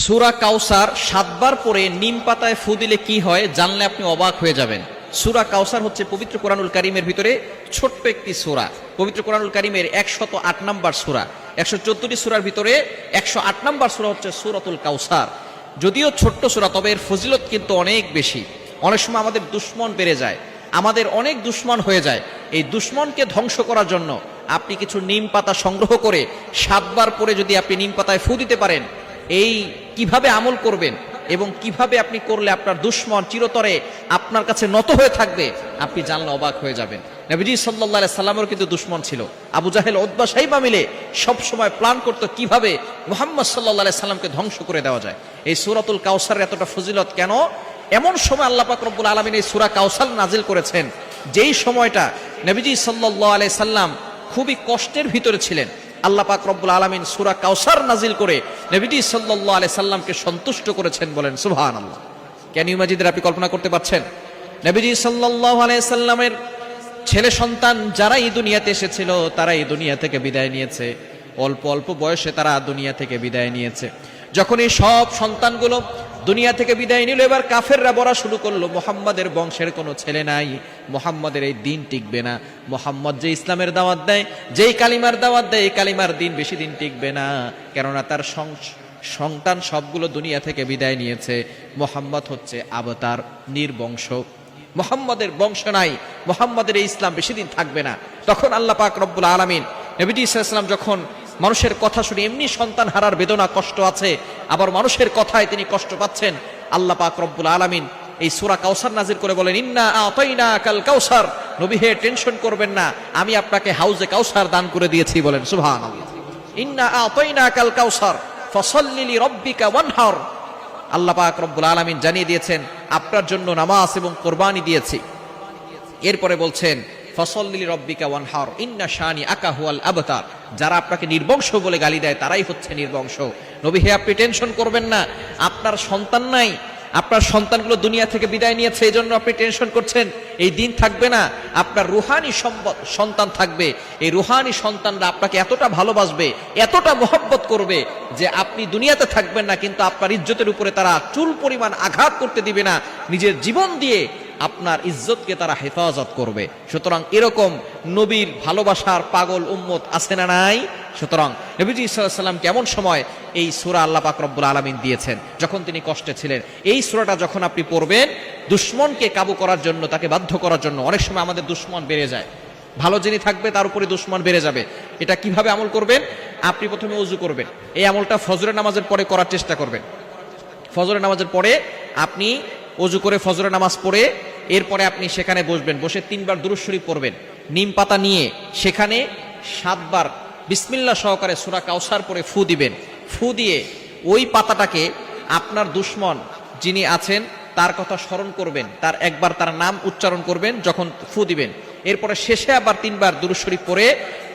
সূরা কাউসার 7 বার পরে নিম পাতায় ফু দিলে কি হয় জানলে আপনি অবাক হয়ে যাবেন। সূরা কাউসার হচ্ছে পবিত্র কোরআনুল কারীমের ভিতরে ছোট্ট একটি সূরা। পবিত্র কোরআনুল কারীমের 108 নম্বর সূরা, 114টি সূরার ভিতরে 108 নম্বর সূরা হচ্ছে সূরাতুল কাউসার। যদিও ছোট্ট সূরা, তবে এর ফজিলত কিন্তু অনেক বেশি। অনেক সময় আমাদের দুশমন বেড়ে যায়, আমাদের অনেক দুশমন হয়ে যায়। এই দুশমনকে ধ্বংস করার জন্য আপনি কিছু নিম পাতা সংগ্রহ করে 7 বার পরে যদি আপনি নিম পাতায় ফু দিতে পারেন, এই কিভাবে আমল করবেন এবং কিভাবে আপনি করলে আপনার দুশমন চিরতরে আপনার কাছে নত হয়ে থাকবে, আপনি জানলে অবাক হয়ে যাবেন। নবীজি সাল্লাল্লাহু আলাইহি সাল্লামের কিন্তু দুশমন ছিল। আবু জাহেল, উতবা, শাইবা মিলে সব সময় প্ল্যান করতো কিভাবে মুহাম্মদ সাল্লাল্লাহু আলাইহি সাল্লামকে ধ্বংস করে দেওয়া যায়। এই সূরাতুল কাউসারের এতটা ফজিলত কেন? এমন সময় আল্লাহ পাক রব্বুল আলামিন এই সূরা কাউসার নাজিল করেছেন, যেই সময়টা নবীজি সাল্লাল্লাহু আলাইহি সাল্লাম খুবই কষ্টের ভিতরে ছিলেন। আল্লাহ পাক রব্বুল আলামিন সূরা কাউসার নাজিল করে নবীজি সাল্লাল্লাহু আলাইহি সাল্লামকে সন্তুষ্ট করেছেন। বলেন সুবহানাল্লাহ। Can you imagine? আপনি কল্পনা করতে পারছেন? নবীজি সাল্লাল্লাহু আলাইহি সাল্লামের ছেলে সন্তান যারা এই দুনিয়াতে এসেছিল তারা এই দুনিয়া থেকে বিদায় নিয়েছে। অল্প অল্প বয়সে তারা দুনিয়া থেকে বিদায় নিয়েছে। যখন এই সব সন্তানগুলো দুনিয়া থেকে বিদায় নিল, এবার কাফেররা বলা শুরু করলো, মুহাম্মাদের বংশের কোনো ছেলে নাই, মুহাম্মাদের এই দিন টিকবে না। মুহাম্মদ যে ইসলামের দাওয়াত দেয়, যেই কালিমার দাওয়াত দেয়, এই কালিমার দিন বেশি দিন টিকবে না, কেননা তার সন্তান সবগুলো দুনিয়া থেকে বিদায় নিয়েছে। মুহাম্মদ হচ্ছে আবতার, নির্বংশ, মুহাম্মাদের বংশ নাই, মুহাম্মাদের এই ইসলাম বেশি দিন থাকবে না। তখন আল্লাহ পাক রব্বুল আলামিন নবীজি সাল্লাল্লাহু আলাইহি ওয়াসাল্লাম যখন মানুষের কথা শুনে, এমনি সন্তান হারার বেদনা কষ্ট আছে, আবার মানুষের কথায় তিনি কষ্ট পাচ্ছেন, আল্লাহ পাক রব্বুল আলামিন এই সূরা কাউসার নাজিল করে বলেন, ইন্না আতাইনাকাল কাউসার, নবী হে টেনশন করবেন না, আমি আপনাকে হাউজে কাউসার দান করে দিয়েছি। বলেন সুবহানাল্লাহ। ইন্না আতাইনাকাল কাউসার ফাসাল্লি লিরাব্বিকা ওয়ানহার। আল্লাহ পাক রব্বুল আলামিন জানিয়ে দিয়েছেন আপনার জন্য নামাজ এবং কুরবানি দিয়েছি। এরপরে বলছেন ফাসাল্লি লিরাব্বিকা ওয়ানহার ইন্না শানিআকা হুয়াল আবতার। যারা আপনাকে নির্বংশ বলে গালি দেয় তারাই হচ্ছে নির্বংশ। নবী হে আপনি টেনশন করবেন না, আপনার সন্তান নাই, আপনার সন্তানগুলো দুনিয়া থেকে বিদায় নিয়েছে, এই জন্য আপনি টেনশন করছেন, এই দিন থাকবে না। আপনার রুহানি সন্তান থাকবে। এই রুহানি সন্তানরা আপনাকে এতটা ভালোবাসবে, এতটা মহব্বত করবে যে আপনি দুনিয়াতে থাকবেন না, কিন্তু আপনার ইজ্জতের উপরে তারা চুল পরিমাণ আঘাত করতে দিবে না। নিজের জীবন দিয়ে আপনার ইজ্জতকে তারা হেফাজত করবে। সুতরাং এরকম নবীর ভালোবাসার পাগল উম্মত আছে না নাই? সুতরাং নবীজি সাল্লাল্লাহু আলাইহি ওয়াসাল্লাম কেমন সময় এই সূরা আল্লাহ পাক রব্বুল আলামিন দিয়েছেন, যখন তিনি কষ্টে ছিলেন। এই সূরাটা যখন আপনি পড়বেন, দুশমনকে কাবু করার জন্য, তাকে বাধ্য করার জন্য। অনেক সময় আমাদের দুশমন বেড়ে যায়, ভালো যিনি থাকবে তার উপরে দুশমন বেড়ে যাবে। এটা কিভাবে আমল করবেন? আপনি প্রথমে ওযু করবেন। এই আমলটা ফজরের নামাজের পরে করার চেষ্টা করবেন। ফজরের নামাজের পরে আপনি ওযু করে ফজরের নামাজ পড়ে এরপরে আপনি সেখানে বসবেন, বসে 3 বার দুরূদ শরীফ পড়বেন। নিম পাতা নিয়ে সেখানে 7 বার বিসমিল্লাহ সহকারে সূরা কাউসার পড়ে ফু দিবেন। ফু দিয়ে ওই পাতাটাকে আপনার দুশমন যিনি আছেন তার কথা স্মরণ করবেন, তার একবার তার নাম উচ্চারণ করবেন যখন ফু দিবেন। এরপরে শেষে আবার 3 বার দুরূদ শরীফ পড়ে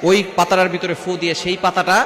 ওই পাতাটার ভিতরে ফু দিয়ে সেই পাতাটা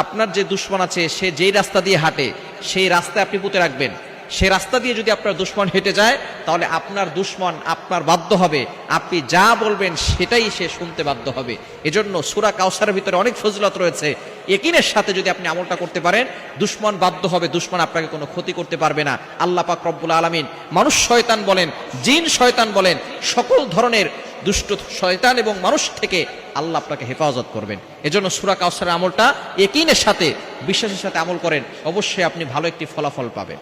আপনার যে দুশমন আছে সে যেই রাস্তা দিয়ে হাঁটে সেই রাস্তায় আপনি পুঁতে রাখবেন। সে রাস্তা দিয়ে যদি আপনার দুশমন হেঁটে যায়, তাহলে আপনার দুশমন আপনার বাধ্য হবে, আপনি যা বলবেন সেটাই সে শুনতে বাধ্য হবে। এজন্য সূরা কাউসারের ভিতরে অনেক ফজিলত রয়েছে। ইয়াকিনের সাথে যদি আপনি আমলটা করতে পারেন, দুশমন বাধ্য হবে, দুশমন আপনাকে কোনো ক্ষতি করতে পারবে না। আল্লাহ পাক রব্বুল আলামিন মানুষ শয়তান বলেন, জিন শয়তান বলেন, সকল ধরনের দুষ্ট শয়তান এবং মানুষ থেকে আল্লাহ আপনাকে হেফাজত করবেন। এজন্য সূরা কাউসারের আমলটা ইয়াকিনের সাথে, বিশ্বাসের সাথে আমল করেন, অবশ্যই আপনি ভালো একটি ফলাফল পাবেন।